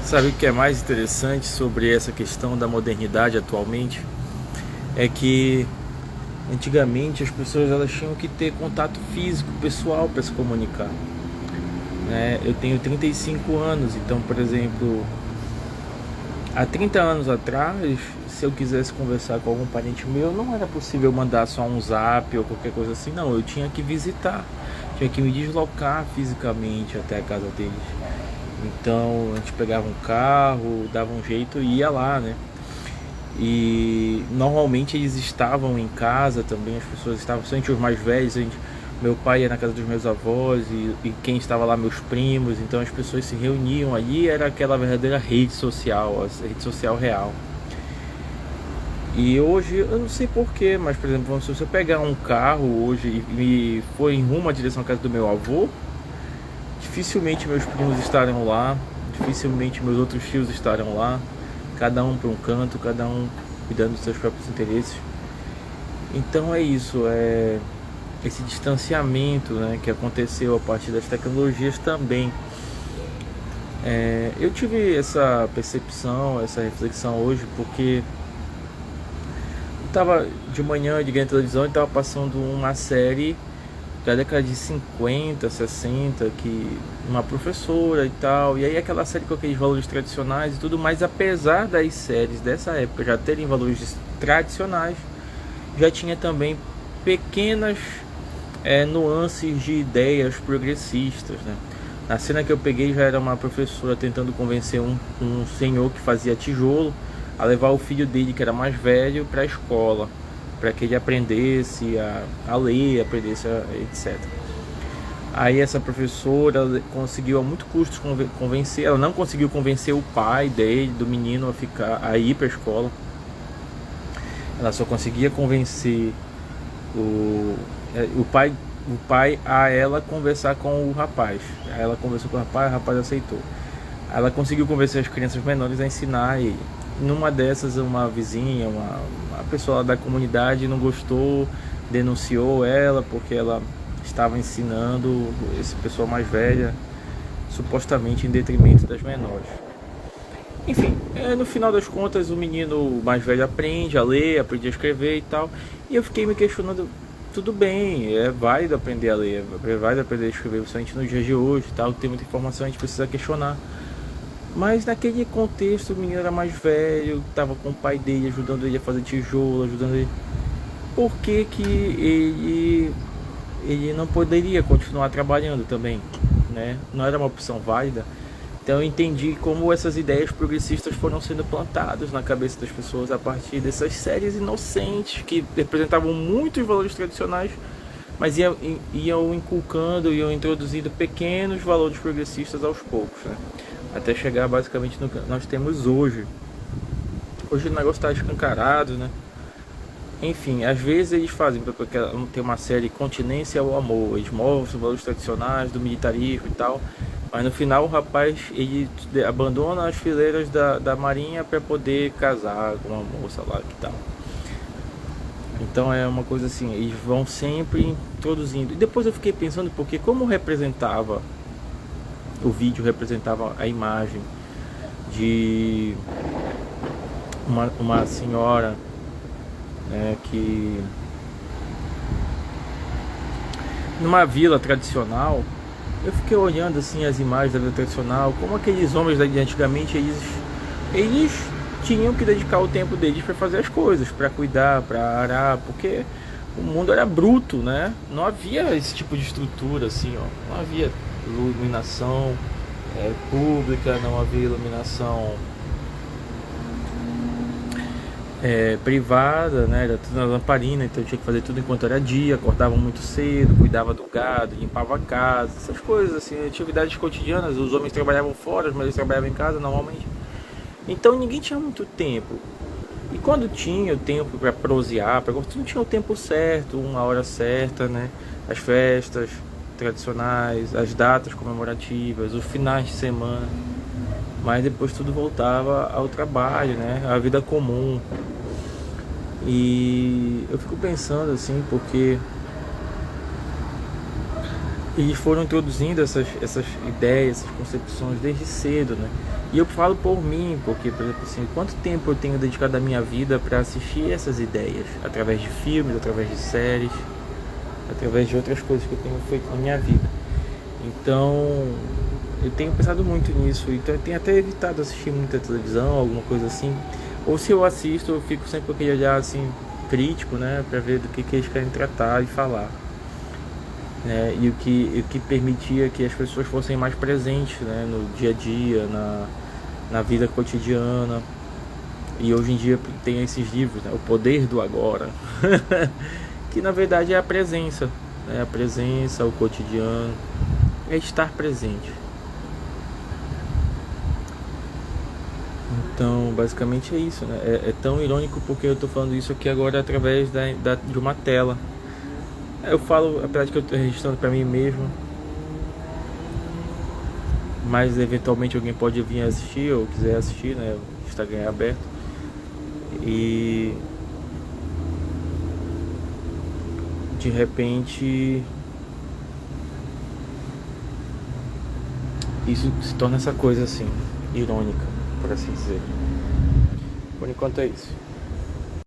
Sabe o que é mais interessante sobre essa questão da modernidade atualmente? É que antigamente as pessoas elas tinham que ter contato físico, pessoal para se comunicar, né? Eu tenho 35 anos, então, por exemplo, há 30 anos atrás, se eu quisesse conversar com algum parente meu, não era possível mandar só um zap ou qualquer coisa assim, não. Eu tinha que visitar, tinha que me deslocar fisicamente até a casa deles. Então a gente pegava um carro, dava um jeito e ia lá, né? E normalmente eles estavam em casa também, as pessoas estavam, principalmente os mais velhos, meu pai ia na casa dos meus avós e quem estava lá, meus primos, então as pessoas se reuniam ali, era aquela verdadeira rede social, a rede social real. E hoje, eu não sei porquê, mas por exemplo, se eu pegar um carro hoje e for em rumo à direção à casa do meu avô, dificilmente meus primos estarão lá, dificilmente meus outros tios estarão lá, cada um para um canto, cada um cuidando dos seus próprios interesses. Então é isso, é esse distanciamento, né, que aconteceu a partir das tecnologias também. Eu tive essa percepção, essa reflexão hoje, porque eu estava de manhã liguei a televisão e estava passando uma série da década de 50, 60, que uma professora e tal, e aí aquela série com aqueles valores tradicionais e tudo mais, apesar das séries dessa época já terem valores tradicionais, já tinha também pequenas nuances de ideias progressistas, né? Na cena que eu peguei já era uma professora tentando convencer um senhor que fazia tijolo a levar o filho dele, que era mais velho, para a escola, para que ele aprendesse a ler, aprendesse etc. Aí essa professora conseguiu a muito custo convencer, ela não conseguiu convencer o pai dele, do menino, a ir para a escola. Ela só conseguia convencer o pai a ela conversar com o rapaz. Aí ela conversou com o rapaz aceitou. Aí ela conseguiu convencer as crianças menores a ensinar ele. Numa dessas, uma vizinha, uma pessoa da comunidade não gostou, denunciou ela porque ela estava ensinando essa pessoa mais velha, supostamente em detrimento das menores. Enfim, no final das contas, o menino mais velho aprende a ler, aprende a escrever e tal. E eu fiquei me questionando, tudo bem, é válido aprender a ler, é válido aprender a escrever, principalmente nos dias de hoje e tal, tem muita informação, a gente precisa questionar. Mas naquele contexto, o menino era mais velho, estava com o pai dele, ajudando ele a fazer tijolo, ajudando ele. Por que que ele não poderia continuar trabalhando também, né? Não era uma opção válida. Então eu entendi como essas ideias progressistas foram sendo plantadas na cabeça das pessoas a partir dessas séries inocentes que representavam muitos valores tradicionais, mas iam inculcando, iam introduzindo pequenos valores progressistas aos poucos, né? Até chegar basicamente no que nós temos hoje. Hoje o negócio está escancarado, né? Enfim, às vezes eles fazem, porque tem uma série Continência ao Amor, eles mostram os valores tradicionais do militarismo e tal, mas no final o rapaz ele abandona as fileiras da marinha para poder casar com uma moça lá que tal. Então é uma coisa assim, eles vão sempre introduzindo. E depois eu fiquei pensando, porque como representava, o vídeo representava a imagem de uma senhora, que numa vila tradicional, eu fiquei olhando assim as imagens da vila tradicional, como aqueles homens de antigamente eles tinham que dedicar o tempo deles para fazer as coisas, para cuidar, para arar, porque o mundo era bruto, né? Não havia esse tipo de estrutura assim, ó. Não havia iluminação pública, não havia iluminação privada, né? Era tudo na lamparina, então tinha que fazer tudo enquanto era dia, acordava muito cedo, cuidava do gado, limpava a casa, essas coisas assim, atividades cotidianas. Os homens trabalhavam fora, mas eles trabalhavam em casa normalmente. Então ninguém tinha muito tempo. E quando tinha o tempo para prosear, não tinha o tempo certo, uma hora certa, né? As festas tradicionais, as datas comemorativas, os finais de semana. Mas depois tudo voltava ao trabalho, né? À vida comum. E eu fico pensando assim, porque E foram introduzindo essas ideias, essas concepções desde cedo, né? E eu falo por mim, porque, por exemplo, assim, quanto tempo eu tenho dedicado a minha vida para assistir essas ideias, através de filmes, através de séries, através de outras coisas que eu tenho feito na minha vida. Então, eu tenho pensado muito nisso, então eu tenho até evitado assistir muita televisão, alguma coisa assim. Ou se eu assisto, eu fico sempre com aquele olhar assim crítico, né, para ver do que eles querem tratar e falar, né, e o que permitia que as pessoas fossem mais presentes, né, no dia a dia, na vida cotidiana. E hoje em dia tem esses livros, né, O Poder do Agora, que na verdade é a presença, né, a presença, o cotidiano, é estar presente. Então, basicamente é isso, né? É tão irônico porque eu tô falando isso aqui agora através de uma tela. Eu falo, apesar de que eu tô registrando pra mim mesmo, mas eventualmente alguém pode vir assistir ou quiser assistir, né? O Instagram é aberto. E de repente isso se torna essa coisa assim, irônica, por assim dizer. Por enquanto é isso.